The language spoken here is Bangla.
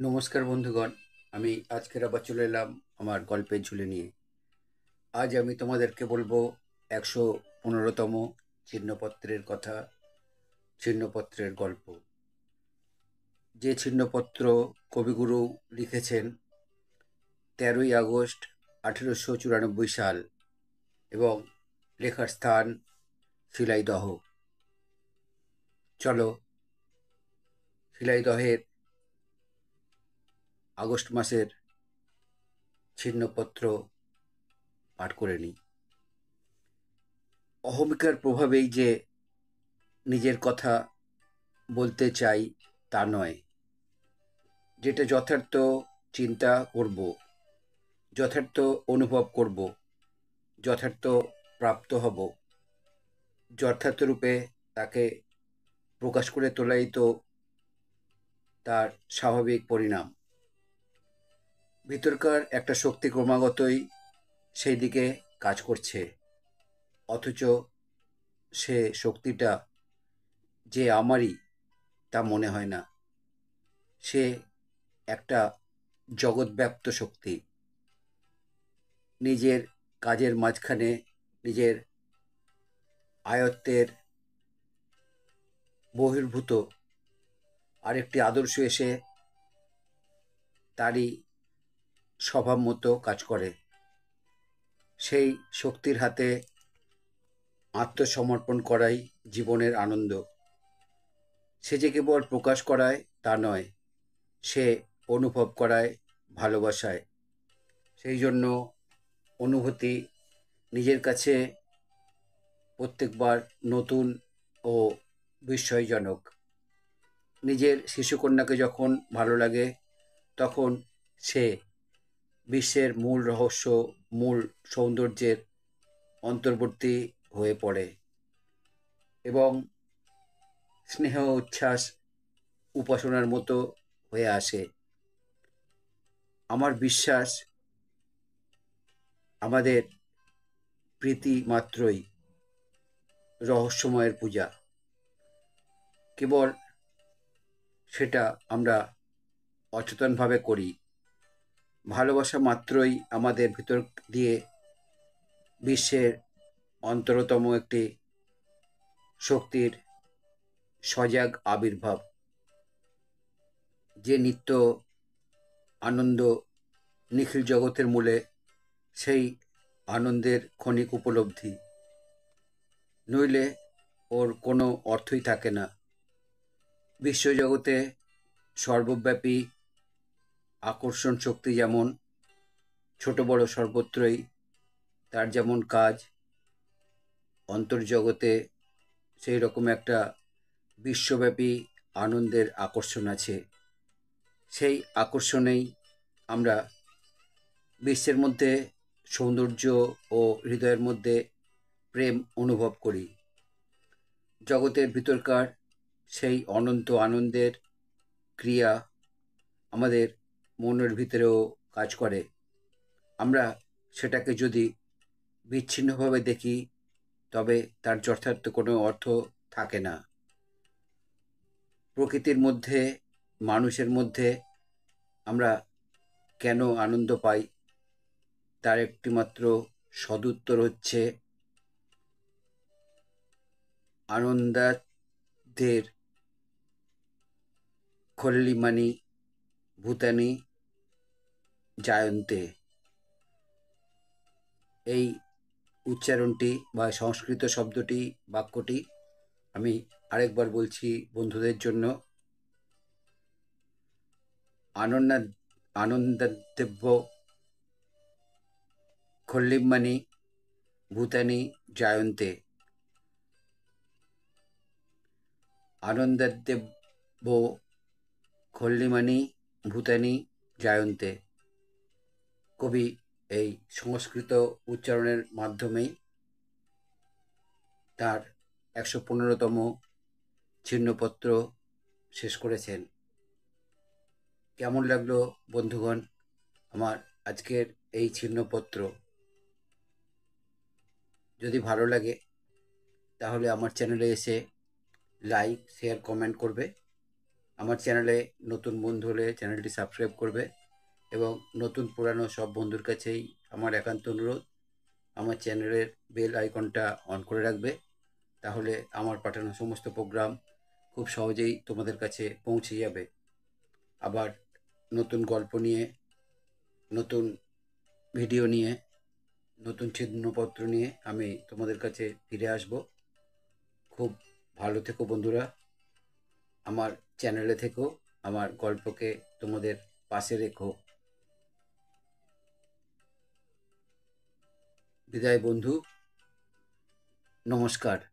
নমস্কার বন্ধুগণ। আমি আজকের আবার চলে এলাম আমার গল্পের ঝুলি নিয়ে। আজ আমি তোমাদেরকে বলবো ১১৫তম ছিন্নপত্রের কথা, ছিন্নপত্রের গল্প। যে ছিন্নপত্র কবিগুরু লিখেছেন ১৩ই আগস্ট ১৮৯৪ সাল এবং লেখার স্থান শিলাইদহ। চলো শিলাইদহের আগস্ট মাসের ছিন্নপত্র পাঠ করে নিই। অহমিকার প্রভাবেই যে নিজের কথা বলতে চাই তা নয়, যেটা যথার্থ চিন্তা করব, যথার্থ অনুভব করব, যথার্থ প্রাপ্ত হব, যথার্থরূপে তাকে প্রকাশ করে তোলাই তো তার স্বাভাবিক পরিণাম। ভিতরকার একটা শক্তি ক্রমাগতই সেই দিকে কাজ করছে, অথচ সে শক্তিটা যে আমারই তা মনে হয় না। সে একটা জগৎব্যাপ্ত শক্তি, নিজের কাজের মাঝখানে নিজের আয়ত্তের বহির্ভূত আরেকটি আদর্শ এসে তারই স্বভাব মতো কাজ করে। সেই শক্তির হাতে আত্মসমর্পণ করাই জীবনের আনন্দ। সে যে কেবল প্রকাশ করায় তা নয়, সে অনুভব করায়, ভালোবাসায়। সেই জন্য অনুভূতি নিজের কাছে প্রত্যেকবার নতুন ও বিস্ময়জনক। নিজের শিশুকন্যাকে যখন ভালো লাগে, তখন সে বিশ্বের মূল রহস্য, মূল সৌন্দর্যের অন্তর্বর্তী হয়ে পড়ে এবং স্নেহ উচ্ছ্বাস উপাসনার মতো হয়ে আসে। আমার বিশ্বাস, আমাদের প্রীতি মাত্রই রহস্যময়ের পূজা। কেবল সেটা আমরা অচেতনভাবে করি। ভালোবাসা মাত্রই আমাদের ভিতর দিয়ে বিশ্বের অন্তরতম একটি শক্তির সজাগ আবির্ভাব, যে নিত্য আনন্দ নিখিল জগতের মূলে, সেই আনন্দের ক্ষণিক উপলব্ধি। নইলে ওর কোনো অর্থই থাকে না। বিশ্বজগতে সর্বব্যাপী আকর্ষণ শক্তি যেমন ছোট বড় সর্বত্রই তার যেমন কাজ, অন্তর্জগতে সেই রকম একটা বিশ্বব্যাপী আনন্দের আকর্ষণ আছে। সেই আকর্ষণেই আমরা বিশ্বের মধ্যে সৌন্দর্য ও হৃদয়ের মধ্যে প্রেম অনুভব করি। জগতের ভিতরকার সেই অনন্ত আনন্দের ক্রিয়া আমাদের মনের ভিতরেও কাজ করে। আমরা সেটাকে যদি বিচ্ছিন্নভাবে দেখি, তবে তার যথার্থ কোনো অর্থ থাকে না। প্রকৃতির মধ্যে, মানুষের মধ্যে আমরা কেন আনন্দ পাই, তার একটিমাত্র সদুত্তর হচ্ছে আনন্দাদের খল্লিমানি ভূতানি জায়ন্তে। এই উচ্চারণটি বা সংস্কৃত শব্দটি, বাক্যটি আমি আরেকবার বলছি বন্ধুদের জন্য। আনন্দাদেব্য খল্লিমানি ভূতানি জায়ন্তে। আনন্দাদেব্য খল্লিমানি ভূতানি জায়ন্তে। কবি এই সংস্কৃত উচ্চারণের মাধ্যমেই তার ১১৫তম ছিন্নপত্র শেষ করেছেন। কেমন লাগলো বন্ধুগণ আমার আজকের এই ছিন্নপত্র? যদি ভালো লাগে তাহলে আমার চ্যানেলে এসে লাইক, শেয়ার, কমেন্ট করবে। আমার চ্যানেলে নতুন বন্ধু হলে চ্যানেলটি সাবস্ক্রাইব করবে এবং নতুন পুরানো সব বন্ধুর কাছেই আমার একান্ত অনুরোধ, আমার চ্যানেলের বেল আইকনটা অন করে রাখবে। তাহলে আমার পাঠানো সমস্ত প্রোগ্রাম খুব সহজেই তোমাদের কাছে পৌঁছে যাবে। আবার নতুন গল্প নিয়ে, নতুন ভিডিও নিয়ে, নতুন ছিন্নপত্র নিয়ে আমি তোমাদের কাছে ফিরে আসব। খুব ভালো থেকো বন্ধুরা, আমার চ্যানেলে থেকো, আমার গল্পকে তোমাদের পাশে রেখো। বিদায় বন্ধু, নমস্কার।